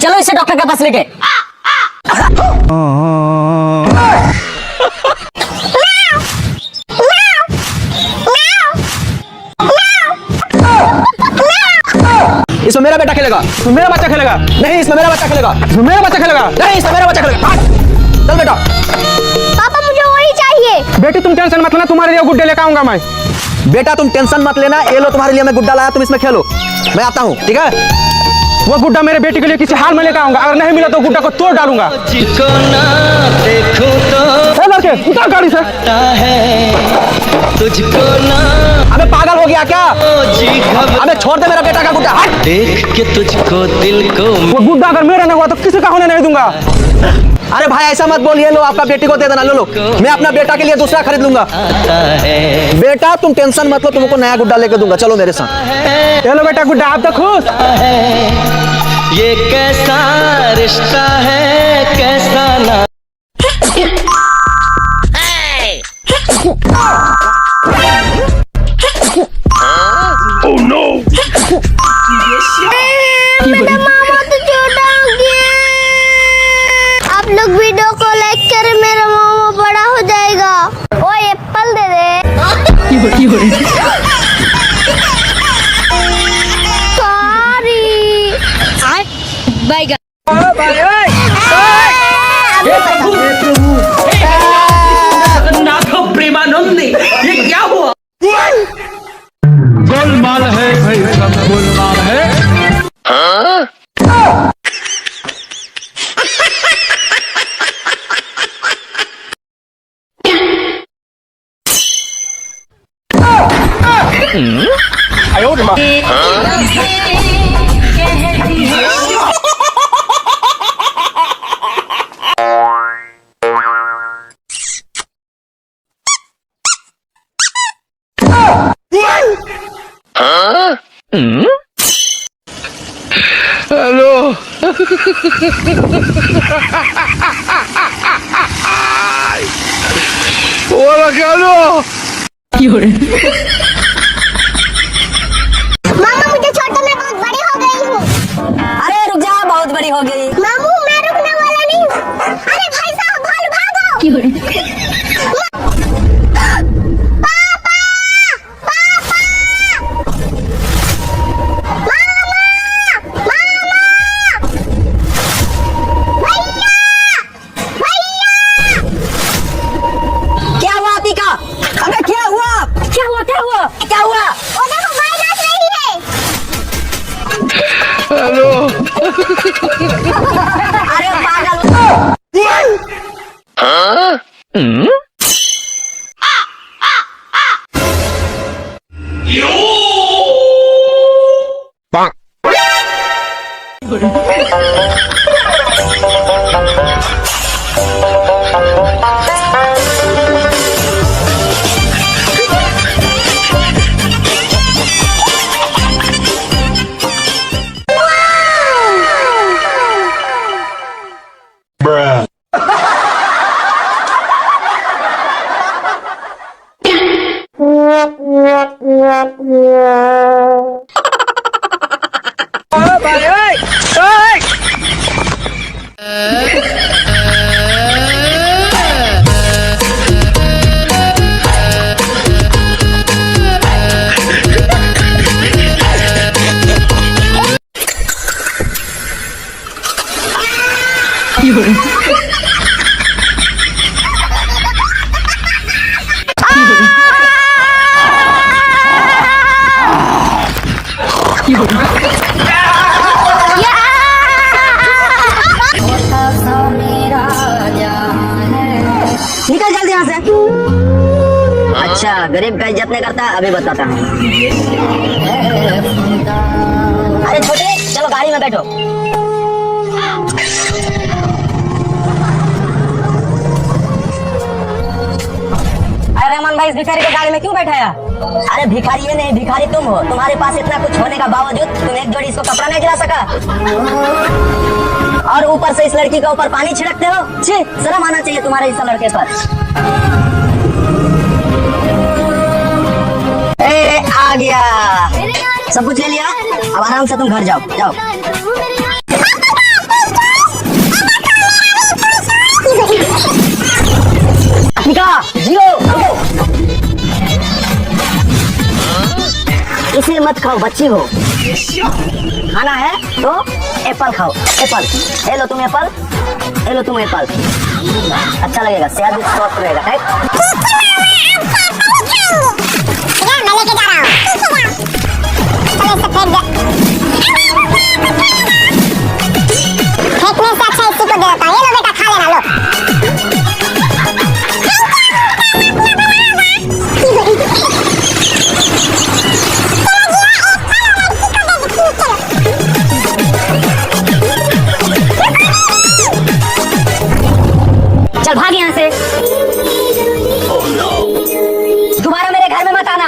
चलो इसे डॉक्टर के पास लेके। इसमें मेरा बेटा खेलेगा, इसमें मेरा बच्चा खेलेगा। नहीं, इसमें मेरा बच्चा खेलेगा, इसमें मेरा बच्चा खेलेगा। नहीं, इसमें मेरा बच्चा खेलेगा। चल बेटा। पापा मुझे वही चाहिए। बेटी तुम टेंशन मत लेना, तुम्हारे लिए गुड्डे लेकर आऊंगा मैं। बेटा तुम टेंशन मत लेना, ये लो तुम्हारे लिए मैं गुड्डा लाया, तुम इसमें खेलो, मैं आता हूँ, ठीक है? वो गुड्डा मेरे बेटी के लिए किसी हाल में लेकर आऊंगा, अगर नहीं मिला तो गुड्डा को तोड़ डालूंगा। लड़के उतर गाड़ी से। तुझको ना अबे पागल हो गया क्या? अबे छोड़ दे मेरा बेटा का गुड्डा, हट। देख के तुझको दिल को वो गुड्डा अगर मेरा नहीं हुआ तो किसी का होने नहीं दूंगा। अरे भाई ऐसा मत बोलिए, लो आपका बेटी को दे देना, लो मैं अपना बेटा के लिए दूसरा खरीद लूंगा। बेटा तुम टेंशन मत लो, तुमको नया गुड्डा लेके दूंगा, चलो मेरे साथ। चलो बेटा गुड्डा, आप तो खुश। ये कैसा रिश्ता है, कैसा ना। Oh no! मेरा मामा तो छोटा हो गया। आप लोग वीडियो को लाइक करें, मेरा मामा बड़ा हो जाएगा। ओए एप्पल दे दे। सॉरी। Bye guys. प्रेमानंद, ये क्या हुआ? गोलमाल है भाई, सब गोलमाल है। आयो रे माँ। हेलो। बोला क्या लो? मामा मुझे छोटा, मैं बहुत बड़ी हो गई हूँ। अरे रुक जा, बहुत बड़ी हो गई। मामू मैं रुकने वाला नहीं हूँ। अरे भाई साहब भागो। क्या हुआ अतिका? अबे क्या हुआ? क्या हुआ? क्या हुआ? क्या हुआ? ओ देखो भाई नाच रही है। हेलो। अरे पागल। निकल जल्दी यहाँ से। अच्छा गरीब का इज्जत नहीं करता, अभी बताता हूँ। अरे छोटे चलो गाड़ी में बैठो। अरे रहमान भाई इस भिखारी को गाड़ी में क्यों बैठाया? अरे भिखारी ये नहीं, भिखारी तुम हो। तुम्हारे पास इतना कुछ होने का बावजूद तुम एक जोड़ी इसको कपड़ा नहीं दिला सका, और ऊपर से इस लड़की के ऊपर पानी छिड़कते हो। छी, शर्म आना चाहिए तुम्हारे इस लड़के पर। ए, आ गया। सब कुछ ले लिया, अब आराम से तुम घर जाओ जाओ। निका जियो, इसे मत खाओ, बच्ची हो। खाना है तो एप्पल खाओ, एप्पल। ले लो तुम एप्पल, ले लो तुम एप्पल, अच्छा लगेगा, सेहत भी स्वस्थ रहेगा। चल भाग यहाँ से, दोबारा मेरे घर में मत आना।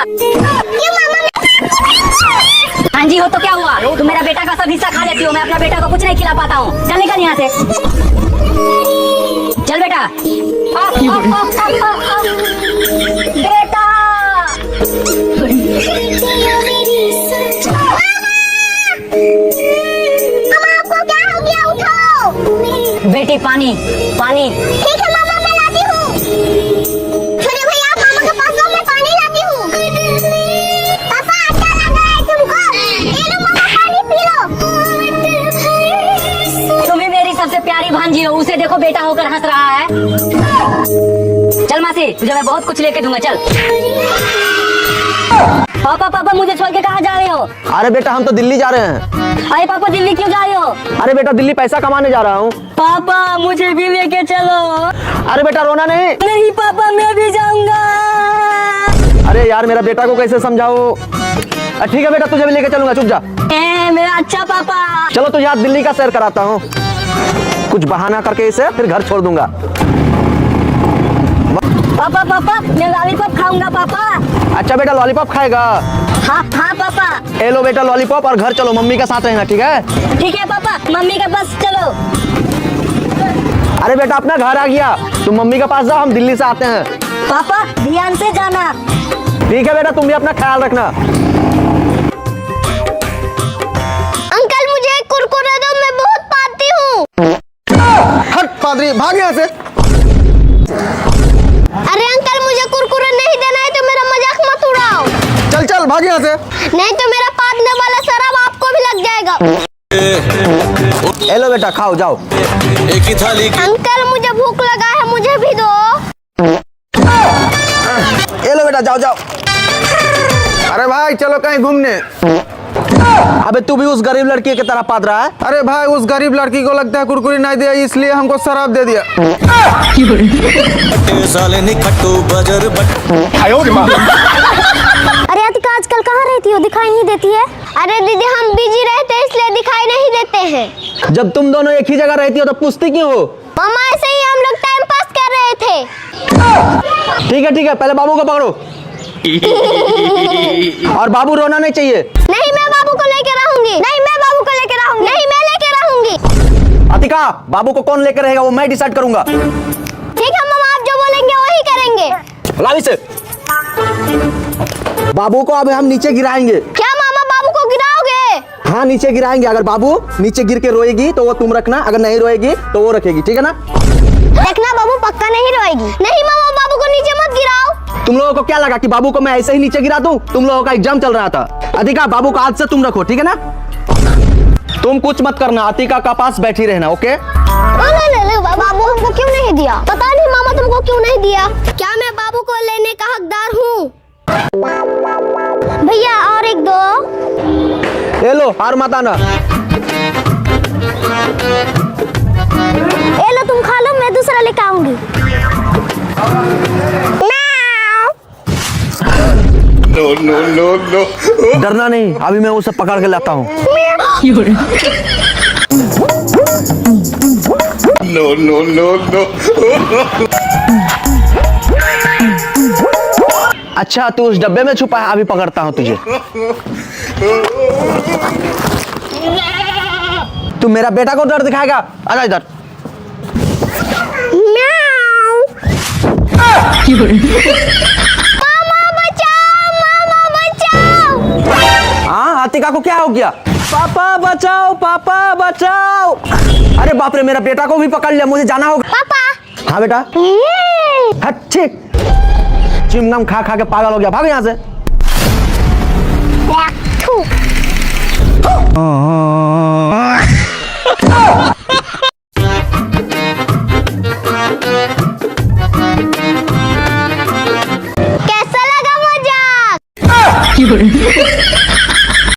हाँ जी हो तो क्या हुआ, तुम मेरा बेटा का सब हिस्सा खा लेती हो, मैं अपना बेटा को कुछ नहीं खिला पाता हूँ। चल निकल यहाँ से, चल बेटा। बेटा आपको क्या हो गया, उठाओ। बेटी पानी पानी। ठीक है मामा, मैं लाती हूँ। छोटे भैया आप मामा के पास जाओ, मैं पानी लाती हूँ। पापा अच्छा लगा है तुमको, ये लो मामा पानी पी लो। तुम ही मेरी सबसे प्यारी भांजी हो, उसे देखो बेटा होकर हंस रहा है। चल मासी, तुझे मैं बहुत कुछ लेके दूंगा, चल। पापा पापा मुझे छोड़ के कहाँ जा रहे हो? अरे बेटा हम तो दिल्ली जा रहे हैं। अरे पापा दिल्ली क्यों जा रहे हो? अरे बेटा दिल्ली पैसा कमाने जा रहा हूँ। पापा मुझे भी लेके चलो। अरे बेटा रोना नहीं। नहीं पापा मैं भी जाऊंगा। अरे यार मेरा बेटा को कैसे समझाओ। ठीक है बेटा तुझे भी लेके चलूंगा, चुप जा। मेरा अच्छा पापा। चलो तुझे आज दिल्ली का सैर कराता हूँ, कुछ बहाना करके इसे फिर घर छोड़ दूंगा। पापा पापा मैं लॉलीपॉप खाऊंगा पापा। अच्छा बेटा लॉलीपॉप खाएगा? हाँ हाँ पापा। ले लो बेटा लॉलीपॉप और घर चलो, मम्मी के साथ रहना, ठीक है? ठीक है पापा, मम्मी के पास चलो। अरे बेटा अपना घर आ गया, तुम मम्मी के पास जाओ, हम दिल्ली से आते हैं। पापा ध्यान से जाना। ठीक है बेटा तुम भी अपना ख्याल रखना। अंकल मुझे एक कुरकुरे दो, मैं बहुत पाती हूँ। हट पादरी, भाग यहाँ से। अरे अंकल मुझे कुरकुरे नहीं देना है तो मेरा मजाक मत उड़ाओ। चल चल भाग यहाँ से, नहीं तो मेरा पादने वाला शराब आपको भी लग जाएगा। ले लो बेटा खाओ जाओ। एक ही थाली अंकल मुझे भूख लगा है, मुझे भी दो। ले लो बेटा जाओ जाओ। अरे भाई चलो कहीं घूमने। अबे तू भी उस गरीब लड़की की तरह पाद रहा है। अरे भाई उस गरीब लड़की को लगता है कुरकुरी नहीं दिया, इसलिए हमको शराब दे दिया। साले निकट्टू बजर बट। अरे आजकल कहाँ रहती हो, दिखाई नहीं देती है? अरे दीदी हम बिजी रहते हैं इसलिए दिखाई नहीं देते हैं। जब तुम दोनों एक ही जगह रहती हो तो पूछती क्यों हो? मामा ऐसे ही हम लोग टाइम पास कर रहे थे। ठीक है पहले बाबू को पकड़ो। और बाबू रोना नहीं चाहिए। नहीं मैं बाबू को लेकर रहूंगी। नहीं मैं बाबू को लेकर रहूंगी। नहीं मैं लेकर रहूंगी। अतिका बाबू को कौन लेकर रहेगा वो मैं डिसाइड करूंगा। ठीक है मामा, आप जो बोलेंगे वही करेंगे। लावी से बाबू को अब हम नीचे गिराएंगे। क्या मामा बाबू को गिराओगे? हाँ नीचे गिराएंगे, अगर बाबू नीचे गिर के रोएगी तो वो तुम रखना, अगर नहीं रोएगी तो वो रखेगी, ठीक है ना? देखना बाबू पक्का नहीं रोएगी। नहीं मामा बाबू को नीचे मत गिराओ। तुम लोगों को क्या लगा कि बाबू को मैं ऐसे ही नीचे गिरा दूं? तुम लोगों का एग्जाम चल रहा था। अतिका बाबू को आज से तुम रखो, ठीक है ना? तुम कुछ मत करना, अतिका का पास बैठी रहना, ओके? बाबू हमको क्यों नहीं दिया? पता नहीं मामा तुमको क्यों नहीं दिया। क्या मैं बाबू को लेने का हकदार हूँ? भैया और एक दो। ले लो हार मत आना। ए लो तुम खा लो, मैं दूसरा लेकर आऊंगी। डरना नहीं, अभी मैं उसे पकड़ के लाता हूँ। अच्छा तू उस डब्बे में छुपा है, अभी पकड़ता हूँ तुझे। तू मेरा बेटा को डर दिखाएगा, आजा इधर। मामा बचाओ, मामा बचाओ। हाँ रातिका को क्या हो गया? पापा बचाओ, पापा बचाओ। अरे बाप रे, मेरा बेटा को भी पकड़ लिया, मुझे जाना होगा। पापा हाँ बेटा। ठीक, चिमगम खा खा के पागल हो गया, भाग यहाँ से। कैसा लगा मजाक?